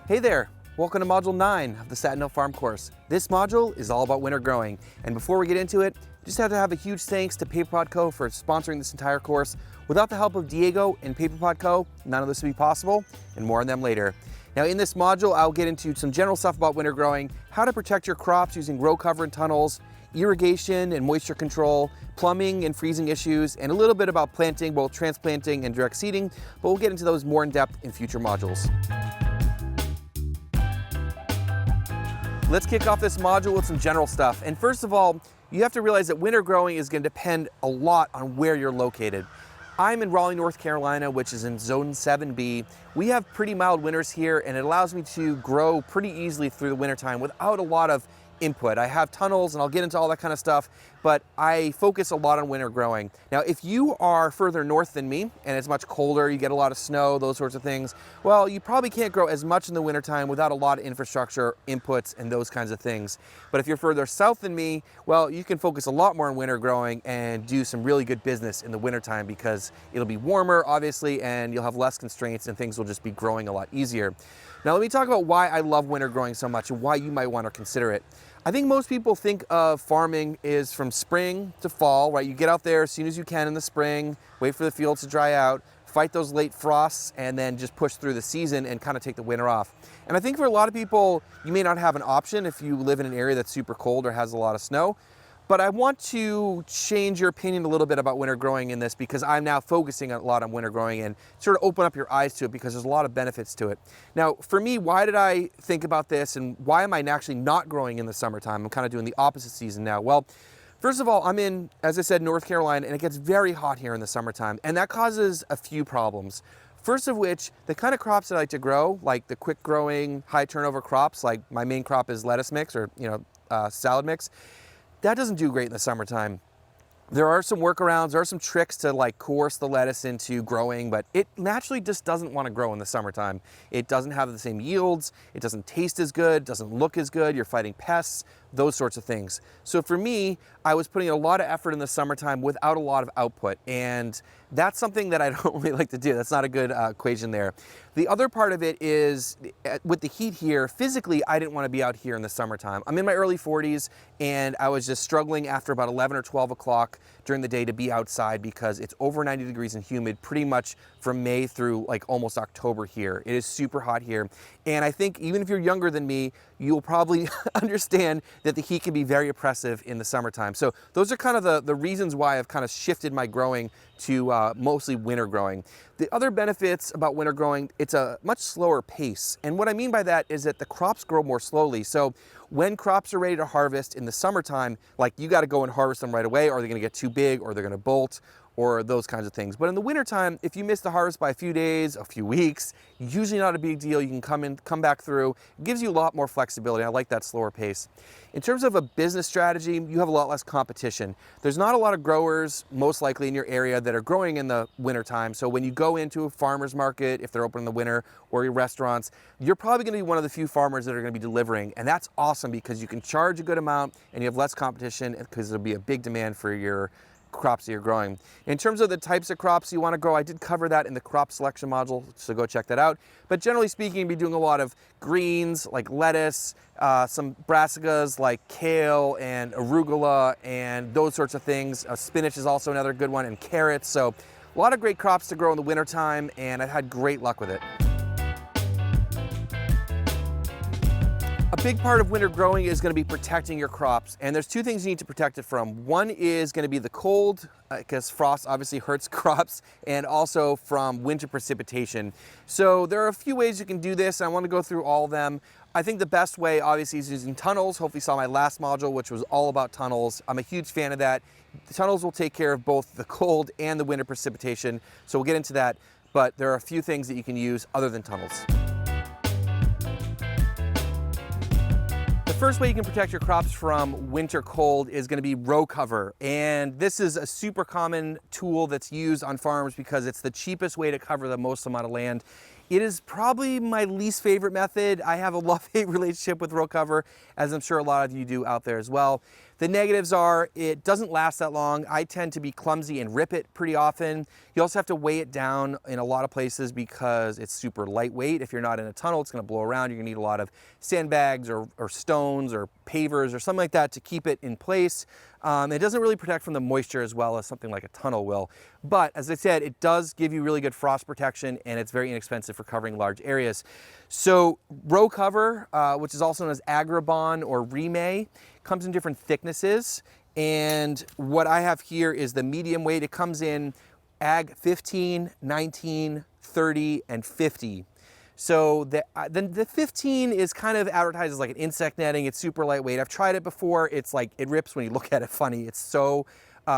Hey there, welcome to Module 9 of the Sattin Farm course. This module is all about winter growing, and before we get into it, just have to have a huge thanks to Paywall Co. for sponsoring this entire course. Without the help of Diego and Paywall Co., none of this would be possible, and more on them later. Now in this module, I'll get into some general stuff about winter growing, how to protect your crops using row cover and tunnels, irrigation and moisture control, plumbing and freezing issues, and a little bit about planting, both transplanting and direct seeding, but we'll get into those more in depth in future modules. Let's kick off this module with some general stuff. And first of all, you have to realize that winter growing is going to depend a lot on where you're located. I'm in Raleigh, North Carolina, which is in Zone 7B. We have pretty mild winters here, and it allows me to grow pretty easily through the wintertime without a lot of input. I have tunnels, and I'll get into all that kind of stuff, but I focus a lot on winter growing. Now, if you are further north than me, and it's much colder, you get a lot of snow, those sorts of things, well, you probably can't grow as much in the wintertime without a lot of infrastructure, inputs, and those kinds of things. But if you're further south than me, well, you can focus a lot more on winter growing and do some really good business in the wintertime because it'll be warmer, obviously, and you'll have less constraints and things will just be growing a lot easier. Now, let me talk about why I love winter growing so much and why you might want to consider it. I think most people think of farming is from spring to fall, right? You get out there as soon as you can in the spring, wait for the fields to dry out, fight those late frosts, and then just push through the season and kind of take the winter off. And I think for a lot of people, you may not have an option if you live in an area that's super cold or has a lot of snow. But I want to change your opinion a little bit about winter growing in this because I'm now focusing a lot on winter growing and sort of open up your eyes to it because there's a lot of benefits to it. Now, for me, why did I think about this and why am I actually not growing in the summertime? I'm kind of doing the opposite season now. Well, first of all, I'm in, as I said, North Carolina, and it gets very hot here in the summertime, and that causes a few problems. First of which, the kind of crops that I like to grow, like the quick growing, high turnover crops, like my main crop is lettuce mix or salad mix, that doesn't do great in the summertime. There are some workarounds, there are some tricks to like coerce the lettuce into growing, but it naturally just doesn't want to grow in the summertime. It doesn't have the same yields, it doesn't taste as good, doesn't look as good, you're fighting pests, those sorts of things. So for me, I was putting a lot of effort in the summertime without a lot of output, and that's something that I don't really like to do. That's not a good equation there. The other part of it is, with the heat here, physically, I didn't want to be out here in the summertime. I'm in my early 40s, and I was just struggling after about 11 or 12 o'clock during the day to be outside because it's over 90 degrees and humid pretty much from May through like almost October here. It is super hot here. And I think even if you're younger than me, you'll probably understand that the heat can be very oppressive in the summertime. So those are kind of the reasons why I've kind of shifted my growing to mostly winter growing. The other benefits about winter growing, it's a much slower pace. And what I mean by that is that the crops grow more slowly. So when crops are ready to harvest in the summertime, like you got to go and harvest them right away or they're going to get too big or they're going to bolt or those kinds of things. But in the wintertime, if you miss the harvest by a few days, a few weeks, usually not a big deal. You can come back through. It gives you a lot more flexibility. I like that slower pace. In terms of a business strategy, you have a lot less competition. There's not a lot of growers, most likely in your area, that are growing in the wintertime. So when you go into a farmer's market, if they're open in the winter, or your restaurants, you're probably gonna be one of the few farmers that are gonna be delivering. And that's awesome because you can charge a good amount and you have less competition because there'll be a big demand for your crops that you're growing. In terms of the types of crops you want to grow, I did cover that in the crop selection module, so go check that out. But generally speaking, you'll be doing a lot of greens like lettuce, some brassicas like kale and arugula and those sorts of things. Spinach is also another good one, and carrots. So a lot of great crops to grow in the wintertime, and I've had great luck with it. A big part of winter growing is going to be protecting your crops, and there's two things you need to protect it from. One is going to be the cold, because frost obviously hurts crops, and also from winter precipitation. So there are a few ways you can do this, and I want to go through all of them. I think the best way obviously is using tunnels. Hopefully you saw my last module, which was all about tunnels. I'm a huge fan of that. The tunnels will take care of both the cold and the winter precipitation, so we'll get into that, but there are a few things that you can use other than tunnels. The first way you can protect your crops from winter cold is going to be row cover, and this is a super common tool that's used on farms because it's the cheapest way to cover the most amount of land. It is probably my least favorite method. I have a love-hate relationship with row cover, as I'm sure a lot of you do out there as well. The negatives are it doesn't last that long. I tend to be clumsy and rip it pretty often. You also have to weigh it down in a lot of places because it's super lightweight. If you're not in a tunnel, it's gonna blow around. You're gonna need a lot of sandbags or stones or pavers or something like that to keep it in place. It doesn't really protect from the moisture as well as something like a tunnel will. But as I said, it does give you really good frost protection, and it's very inexpensive for covering large areas. So row cover, which is also known as Agribon or Remay, comes in different thicknesses. And what I have here is the medium weight. It comes in Ag 15, 19, 30, and 50. So the 15 is kind of advertised as like an insect netting. It's super lightweight. I've tried it before. It's like, it rips when you look at it funny. It's so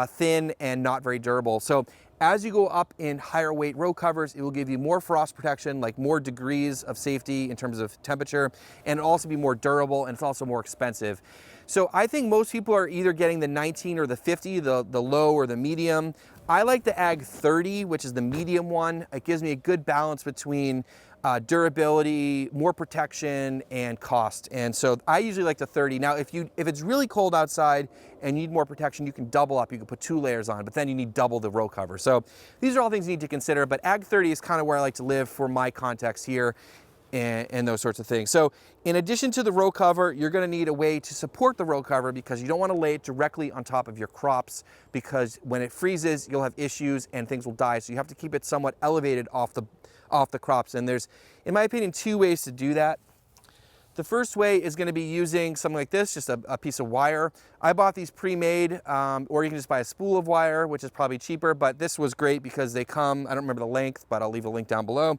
thin and not very durable. So as you go up in higher weight row covers, it will give you more frost protection, like more degrees of safety in terms of temperature, and it'll also be more durable, and it's also more expensive. So I think most people are either getting the 19 or the 50, the low or the medium. I like the Ag 30, which is the medium one. It gives me a good balance between durability, more protection, and cost. And so I usually like the 30. Now, if it's really cold outside and you need more protection, you can double up. You can put 2 layers on, but then you need double the row cover. So these are all things you need to consider, but Ag 30 is kind of where I like to live for my context here and those sorts of things. So in addition to the row cover, you're gonna need a way to support the row cover because you don't wanna lay it directly on top of your crops, because when it freezes, you'll have issues and things will die. So you have to keep it somewhat elevated off the crops. And there's, in my opinion, 2 ways to do that. The first way is gonna be using something like this, just a piece of wire. I bought these pre-made, or you can just buy a spool of wire, which is probably cheaper, but this was great because they come, I don't remember the length, but I'll leave a link down below.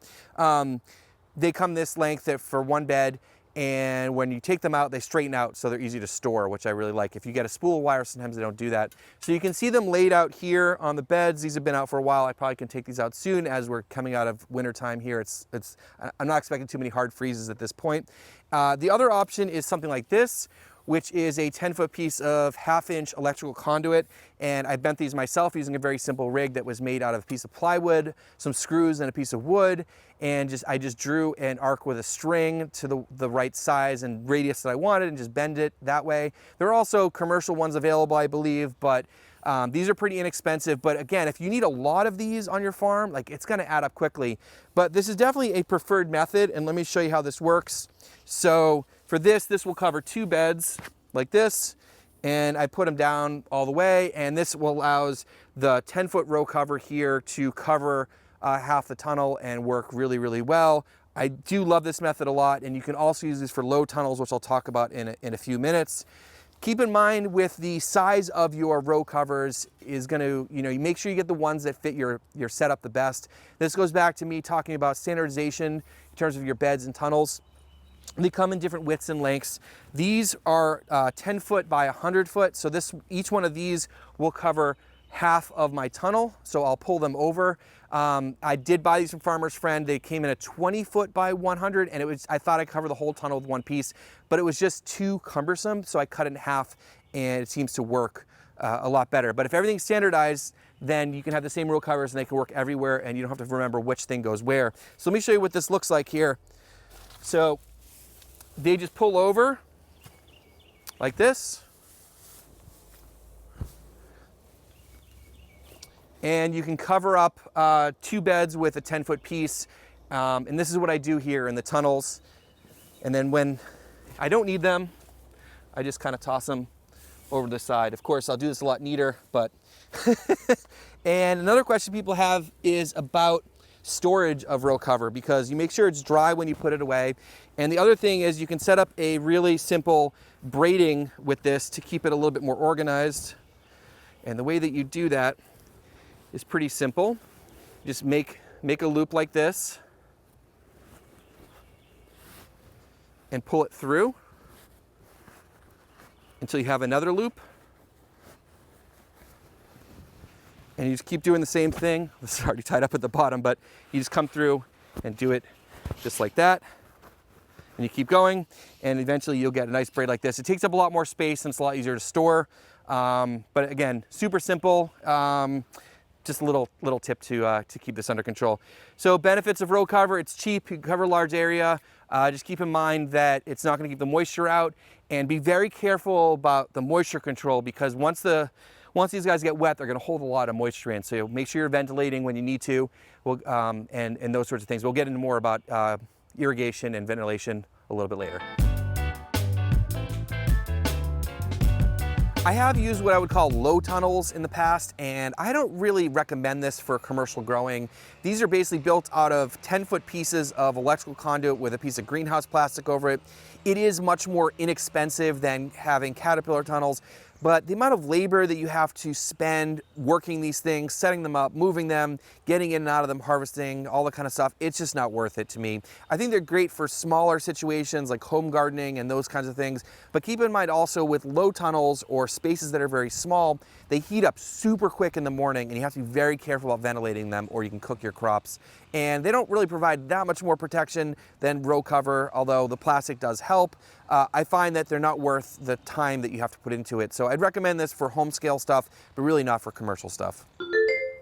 They come this length for one bed, and when you take them out, they straighten out, so they're easy to store, which I really like. If you get a spool of wire, sometimes they don't do that. So you can see them laid out here on the beds. These have been out for a while. I probably can take these out soon as we're coming out of winter time here. I'm not expecting too many hard freezes at this point. The other option is something like this, which is a 10-foot piece of 1/2-inch electrical conduit. And I bent these myself using a very simple rig that was made out of a piece of plywood, some screws, and a piece of wood. And I just drew an arc with a string to the right size and radius that I wanted and just bend it that way. There are also commercial ones available, I believe, but these are pretty inexpensive. But again, if you need a lot of these on your farm, like, it's gonna add up quickly. But this is definitely a preferred method, and let me show you how this works. So for this will cover 2 beds like this, and I put them down all the way, and this allows the 10-foot row cover here to cover half the tunnel and work really, really well. I do love this method a lot, and you can also use this for low tunnels, which I'll talk about in a few minutes. Keep in mind with the size of your row covers is going to, you make sure you get the ones that fit your setup the best. This goes back to me talking about standardization in terms of your beds and tunnels. They come in different widths and lengths. These are 10 foot by 100 foot. So each one of these will cover half of my tunnel. So I'll pull them over. I did buy these from Farmer's Friend. They came in a 20 foot by 100, and I thought I'd cover the whole tunnel with one piece, but it was just too cumbersome. So I cut it in half, and it seems to work a lot better. But if everything's standardized, then you can have the same row covers and they can work everywhere, and you don't have to remember which thing goes where. So let me show you what this looks like here. So they just pull over like this. And you can cover up 2 beds with a 10-foot piece. And this is what I do here in the tunnels. And then when I don't need them, I just kind of toss them over the side. Of course, I'll do this a lot neater, but. And another question people have is about storage of row cover, because you make sure it's dry when you put it away. And the other thing is you can set up a really simple braiding with this to keep it a little bit more organized. And the way that you do that is pretty simple. Just make a loop like this and pull it through until you have another loop. And you just keep doing the same thing. This is already tied up at the bottom, but you just come through and do it just like that. And you keep going, and eventually you'll get a nice braid like this. It takes up a lot more space and it's a lot easier to store. But again, super simple. To just a little tip to keep this under control. So benefits of row cover: it's cheap, you can cover a large area. Just keep in mind that it's not going to keep the moisture out, and be very careful about the moisture control, because once these guys get wet, they're going to hold a lot of moisture in. So make sure you're ventilating when you need to, and those sorts of things. We'll get into more about irrigation and ventilation a little bit later. I have used what I would call low tunnels in the past, and I don't really recommend this for commercial growing. These are basically built out of 10-foot pieces of electrical conduit with a piece of greenhouse plastic over it. It is much more inexpensive than having caterpillar tunnels, but the amount of labor that you have to spend working these things, setting them up, moving them, getting in and out of them, harvesting, all that kind of stuff, it's just not worth it to me. I think they're great for smaller situations like home gardening and those kinds of things, but keep in mind also with low tunnels or spaces that are very small, they heat up super quick in the morning, and you have to be very careful about ventilating them or you can cook your crops. And they don't really provide that much more protection than row cover, although the plastic does help. I find that they're not worth the time that you have to put into it. So I'd recommend this for home scale stuff, but really not for commercial stuff.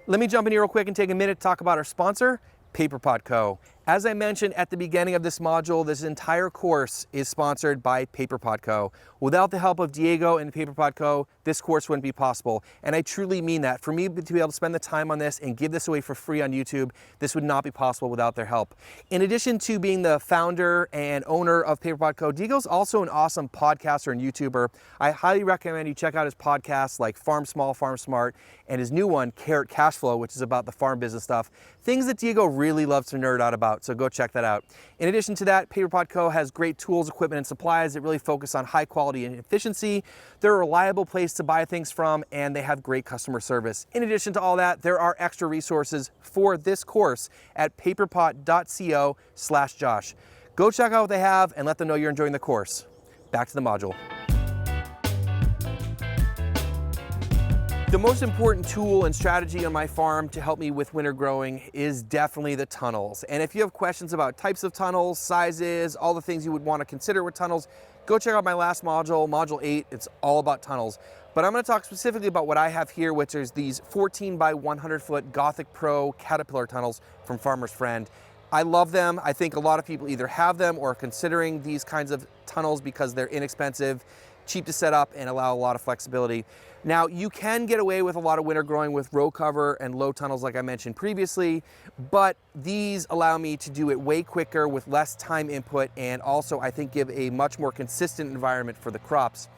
Let me jump in here real quick and take a minute to talk about our sponsor, PaperPot Co. As I mentioned at the beginning of this module, this entire course is sponsored by PaperPot Co. Without the help of Diego and PaperPot Co., this course wouldn't be possible. And I truly mean that. For me to be able to spend the time on this and give this away for free on YouTube, this would not be possible without their help. In addition to being the founder and owner of PaperPot Co., Diego's also an awesome podcaster and YouTuber. I highly recommend you check out his podcasts like Farm Small, Farm Smart, and his new one, Carrot Cash Flow, which is about the farm business stuff. Things that Diego really loves to nerd out about, so go check that out. In addition to that, PaperPot Co. has great tools, equipment, and supplies that really focus on high quality and efficiency. They're a reliable place to buy things from, and they have great customer service. In addition to all that, there are extra resources for this course at paperpot.co/Josh. Go check out what they have and let them know you're enjoying the course. Back to the module. The most important tool and strategy on my farm to help me with winter growing is definitely the tunnels. And if you have questions about types of tunnels, sizes, all the things you would want to consider with tunnels, go check out my last module, Module 8. It's all about tunnels. But I'm going to talk specifically about what I have here, which is these 14 by 100 foot Gothic Pro Caterpillar tunnels from Farmer's Friend. I love them. I think a lot of people either have them or are considering these kinds of tunnels because they're inexpensive, cheap to set up, and allow a lot of flexibility. Now, you can get away with a lot of winter growing with row cover and low tunnels like I mentioned previously, but these allow me to do it way quicker with less time input, and also I think give a much more consistent environment for the crops.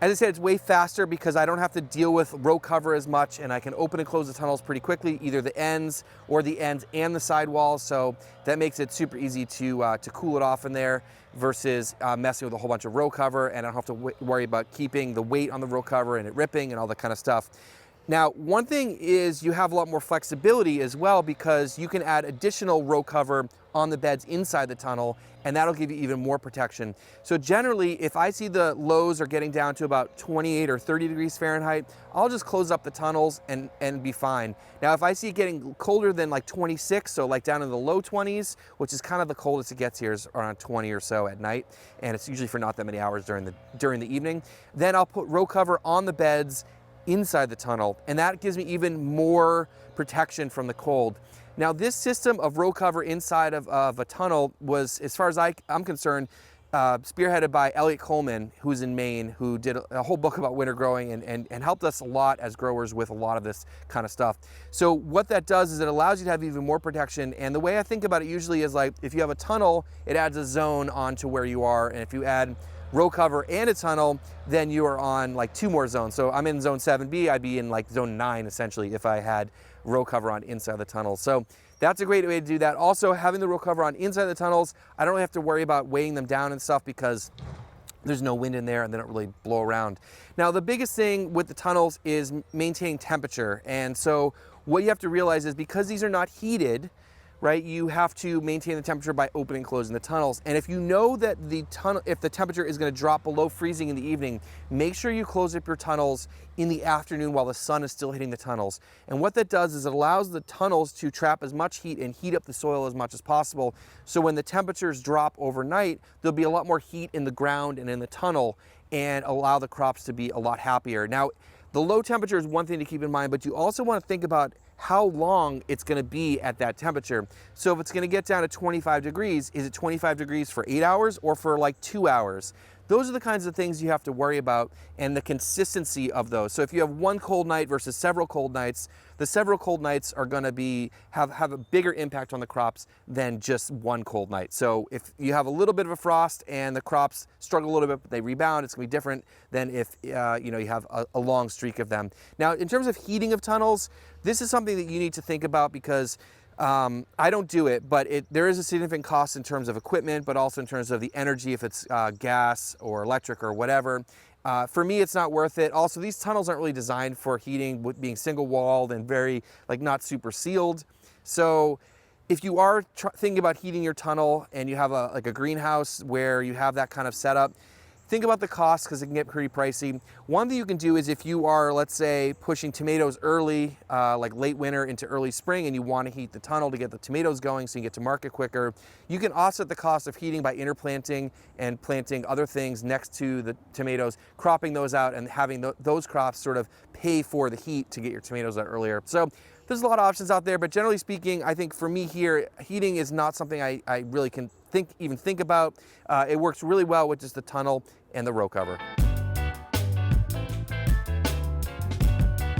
As I said, it's way faster because I don't have to deal with row cover as much, and I can open and close the tunnels pretty quickly, either the ends and the sidewalls. So that makes it super easy to cool it off in there versus messing with a whole bunch of row cover, and I don't have to worry about keeping the weight on the row cover and it ripping and all that kind of stuff. Now, one thing is you have a lot more flexibility as well because you can add additional row cover on the beds inside the tunnel, and that'll give you even more protection. So generally, if I see the lows are getting down to about 28 or 30 degrees Fahrenheit, I'll just close up the tunnels and be fine. Now, if I see it getting colder than like 26, so like down in the low 20s, which is kind of the coldest it gets here, is around 20 or so at night, and it's usually for not that many hours during the evening, then I'll put row cover on the beds inside the tunnel, and that gives me even more protection from the cold. Now, this system of row cover inside of a tunnel was, as far as I'm concerned, spearheaded by Elliot Coleman, who's in Maine, who did a whole book about winter growing and helped us a lot as growers with a lot of this kind of stuff. So what that does is it allows you to have even more protection. And the way I think about it usually is like, if you have a tunnel, it adds a zone onto where you are. And if you add row cover and a tunnel, then you are on like 2 more zones. So I'm in zone 7B, I'd be in like zone 9 essentially if I had row cover on inside the tunnel. So that's a great way to do that. Also, having the row cover on inside the tunnels, I don't really have to worry about weighing them down and stuff because there's no wind in there and they don't really blow around. Now, the biggest thing with the tunnels is maintaining temperature. And so what you have to realize is because these are not heated, right, you have to maintain the temperature by opening and closing the tunnels. And if you know that if the temperature is going to drop below freezing in the evening, make sure you close up your tunnels in the afternoon while the sun is still hitting the tunnels. And what that does is it allows the tunnels to trap as much heat and heat up the soil as much as possible. So when the temperatures drop overnight, there'll be a lot more heat in the ground and in the tunnel and allow the crops to be a lot happier. Now, the low temperature is one thing to keep in mind, but you also want to think about how long it's going to be at that temperature. So if it's going to get down to 25 degrees, is it 25 degrees for 8 hours or for like 2 hours? Those are the kinds of things you have to worry about, and the consistency of those. So if you have one cold night versus several cold nights, the several cold nights are going to have a bigger impact on the crops than just one cold night. So if you have a little bit of a frost and the crops struggle a little bit, but they rebound, it's going to be different than if you have a long streak of them. Now, in terms of heating of tunnels, this is something that you need to think about, because I don't do it, but there is a significant cost in terms of equipment, but also in terms of the energy, if it's gas or electric or whatever. For me, it's not worth it. Also, these tunnels aren't really designed for heating, with being single walled and very, not super sealed. So if you are thinking about heating your tunnel and you have a greenhouse where you have that kind of setup, think about the cost, because it can get pretty pricey. One thing you can do is, if you are, let's say, pushing tomatoes early, like late winter into early spring, and you want to heat the tunnel to get the tomatoes going so you get to market quicker, you can offset the cost of heating by interplanting and planting other things next to the tomatoes, cropping those out and having those crops sort of pay for the heat to get your tomatoes out earlier. So there's a lot of options out there, but generally speaking, I think for me here, heating is not something I really can even think about. It works really well with just the tunnel and the row cover.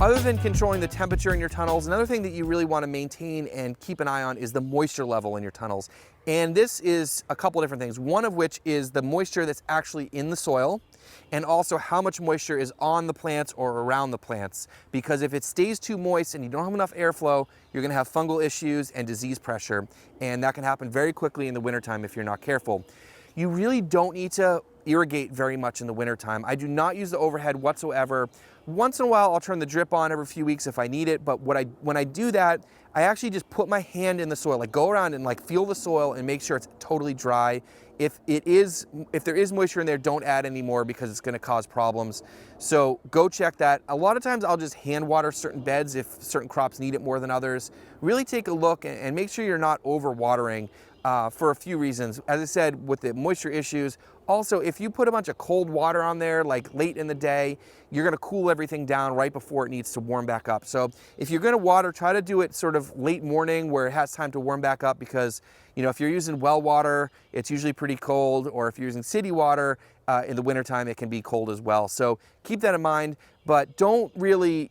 Other than controlling the temperature in your tunnels, another thing that you really want to maintain and keep an eye on is the moisture level in your tunnels. And this is a couple different things, one of which is the moisture that's actually in the soil, and also how much moisture is on the plants or around the plants. Because if it stays too moist and you don't have enough airflow, you're going to have fungal issues and disease pressure, and that can happen very quickly in the wintertime if you're not careful. You really don't need to irrigate very much in the wintertime. I do not use the overhead whatsoever. Once in a while, I'll turn the drip on every few weeks if I need it, but when I do that, I actually just put my hand in the soil, go around and feel the soil and make sure it's totally dry. If there is moisture in there, don't add any more, because it's going to cause problems. So go check that. A lot of times I'll just hand water certain beds if certain crops need it more than others. Really take a look and make sure you're not over watering for a few reasons. As I said, with the moisture issues. Also, if you put a bunch of cold water on there, late in the day, you're going to cool everything down right before it needs to warm back up. So if you're going to water, try to do it sort of late morning where it has time to warm back up, because if you're using well water, it's usually pretty cold, or if you're using city water in the wintertime, it can be cold as well. So keep that in mind, but don't really,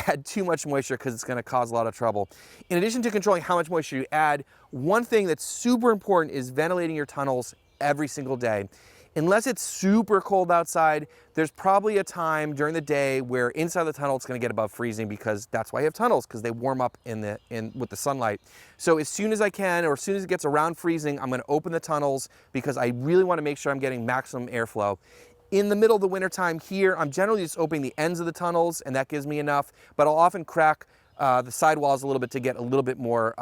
add too much moisture, because it's going to cause a lot of trouble. In addition to controlling how much moisture you add, one thing that's super important is ventilating your tunnels every single day. Unless it's super cold outside, there's probably a time during the day where inside the tunnel it's going to get above freezing, because that's why you have tunnels, because they warm up with the sunlight. So as soon as I can, or as soon as it gets around freezing, I'm going to open the tunnels, because I really want to make sure I'm getting maximum airflow. In the middle of the winter time here, I'm generally just opening the ends of the tunnels, and that gives me enough, but I'll often crack the sidewalls a little bit to get a little bit more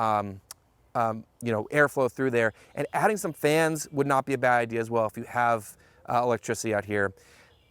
airflow through there. And adding some fans would not be a bad idea as well if you have electricity out here.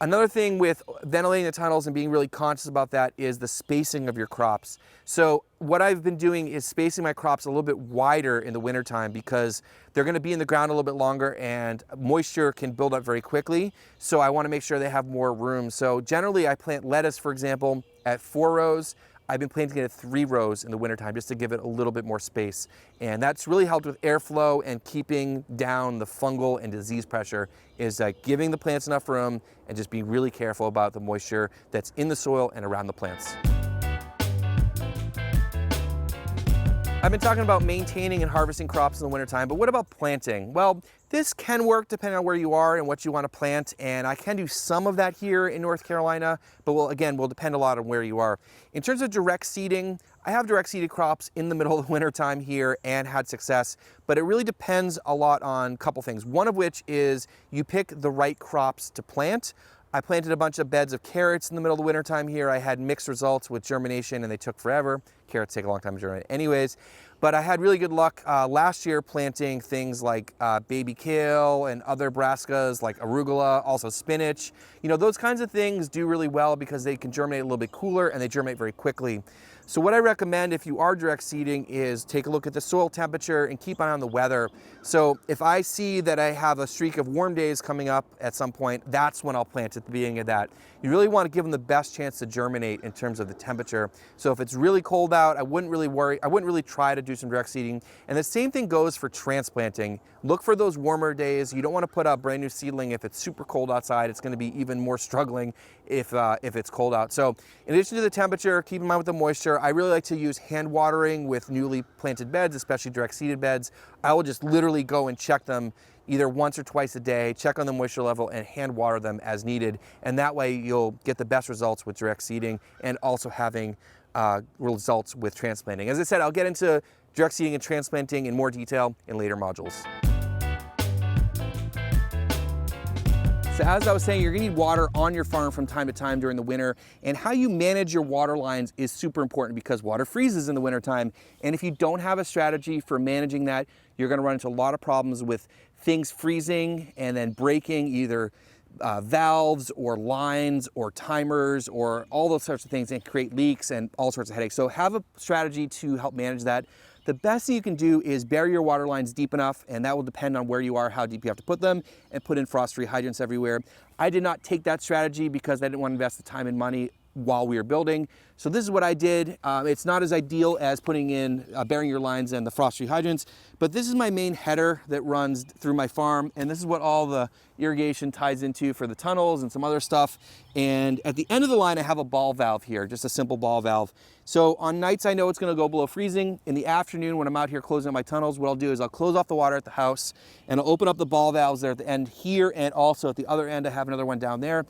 Another thing with ventilating the tunnels and being really conscious about that is the spacing of your crops. So what I've been doing is spacing my crops a little bit wider in the wintertime, because they're going to be in the ground a little bit longer and moisture can build up very quickly. So I want to make sure they have more room. So generally I plant lettuce, for example, at 4 rows. I've been planting it at 3 rows in the wintertime, just to give it a little bit more space. And that's really helped with airflow and keeping down the fungal and disease pressure, is giving the plants enough room and just being really careful about the moisture that's in the soil and around the plants. I've been talking about maintaining and harvesting crops in the wintertime, but what about planting? Well, this can work depending on where you are and what you want to plant, and I can do some of that here in North Carolina, but will depend a lot on where you are. In terms of direct seeding, I have direct seeded crops in the middle of the wintertime here and had success, but it really depends a lot on a couple things. One of which is you pick the right crops to plant. I planted a bunch of beds of carrots in the middle of the wintertime here. I had mixed results with germination and they took forever. Carrots take a long time to germinate anyways. But I had really good luck last year planting things like baby kale and other brassicas like arugula, also spinach. Those kinds of things do really well because they can germinate a little bit cooler and they germinate very quickly. So what I recommend if you are direct seeding is take a look at the soil temperature and keep an eye on the weather. So if I see that I have a streak of warm days coming up at some point, that's when I'll plant at the beginning of that. You really want to give them the best chance to germinate in terms of the temperature. So if it's really cold out, I wouldn't really worry. I wouldn't really try to do some direct seeding. And the same thing goes for transplanting. Look for those warmer days. You don't want to put out brand new seedling if it's super cold outside. It's going to be even more struggling if it's cold out. So in addition to the temperature, keep in mind with the moisture, I really like to use hand watering with newly planted beds, especially direct seeded beds. I will just literally go and check them either once or twice a day, check on the moisture level and hand water them as needed. And that way you'll get the best results with direct seeding and also having results with transplanting. As I said, I'll get into direct seeding and transplanting in more detail in later modules. So as I was saying, you're gonna need water on your farm from time to time during the winter, and how you manage your water lines is super important because water freezes in the wintertime. And if you don't have a strategy for managing that, you're gonna run into a lot of problems with things freezing and then breaking, either valves or lines or timers or all those sorts of things, and create leaks and all sorts of headaches. So have a strategy to help manage that. The best thing you can do is bury your water lines deep enough, and that will depend on where you are, how deep you have to put them, and put in frost-free hydrants everywhere. I did not take that strategy because I didn't want to invest the time and money while we were building. So this is what I did. It's not as ideal as putting in burying your lines and the frost-free hydrants, but this is my main header that runs through my farm, and this is what all the irrigation ties into for the tunnels and some other stuff. And at the end of the line, I have a ball valve here, just a simple ball valve. So on nights I know it's gonna go below freezing. In the afternoon when I'm out here closing up my tunnels, what I'll do is I'll close off the water at the house and I'll open up the ball valves there at the end here, and also at the other end I have another one down there.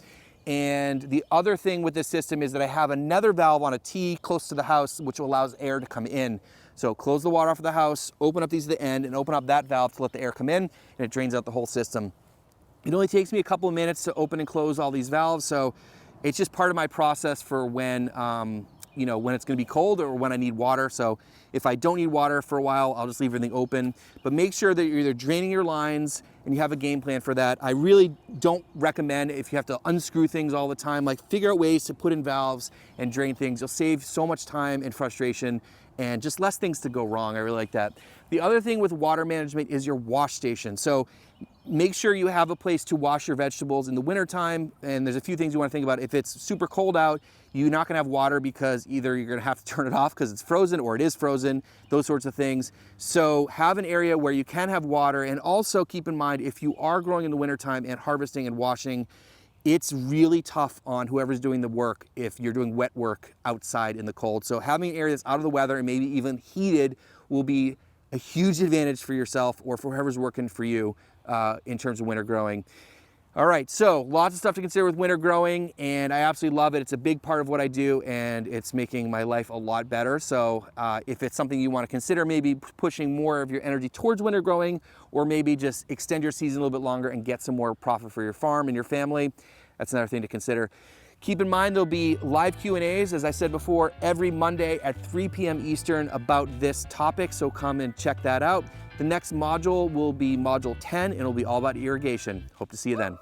And the other thing with this system is that I have another valve on a T close to the house, which allows air to come in. So close the water off of the house, open up these at the end, and open up that valve to let the air come in, and it drains out the whole system. It only takes me a couple of minutes to open and close all these valves, so it's just part of my process for when, you know, when it's gonna be cold or when I need water. So if I don't need water for a while, I'll just leave everything open. But make sure that you're either draining your lines and you have a game plan for that. I really don't recommend, if you have to unscrew things all the time, like figure out ways to put in valves and drain things. You'll save so much time and frustration and just less things to go wrong. I really like that. The other thing with water management is your wash station. So make sure you have a place to wash your vegetables in the wintertime. And there's a few things you want to think about. If it's super cold out, you're not going to have water because either you're going to have to turn it off because it's frozen or it is frozen, those sorts of things. So have an area where you can have water, and also keep in mind if you are growing in the wintertime and harvesting and washing, it's really tough on whoever's doing the work if you're doing wet work outside in the cold. So having an area that's out of the weather and maybe even heated will be a huge advantage for yourself or for whoever's working for you in terms of winter growing. All right, so lots of stuff to consider with winter growing, and I absolutely love it. It's a big part of what I do, and it's making my life a lot better. So if it's something you want to consider, maybe pushing more of your energy towards winter growing, or maybe just extend your season a little bit longer and get some more profit for your farm and your family, that's another thing to consider. Keep in mind there'll be live Q&As, as I said before, every Monday at 3 p.m. Eastern about this topic, so come and check that out. The next module will be module 10, and it'll be all about irrigation. Hope to see you then.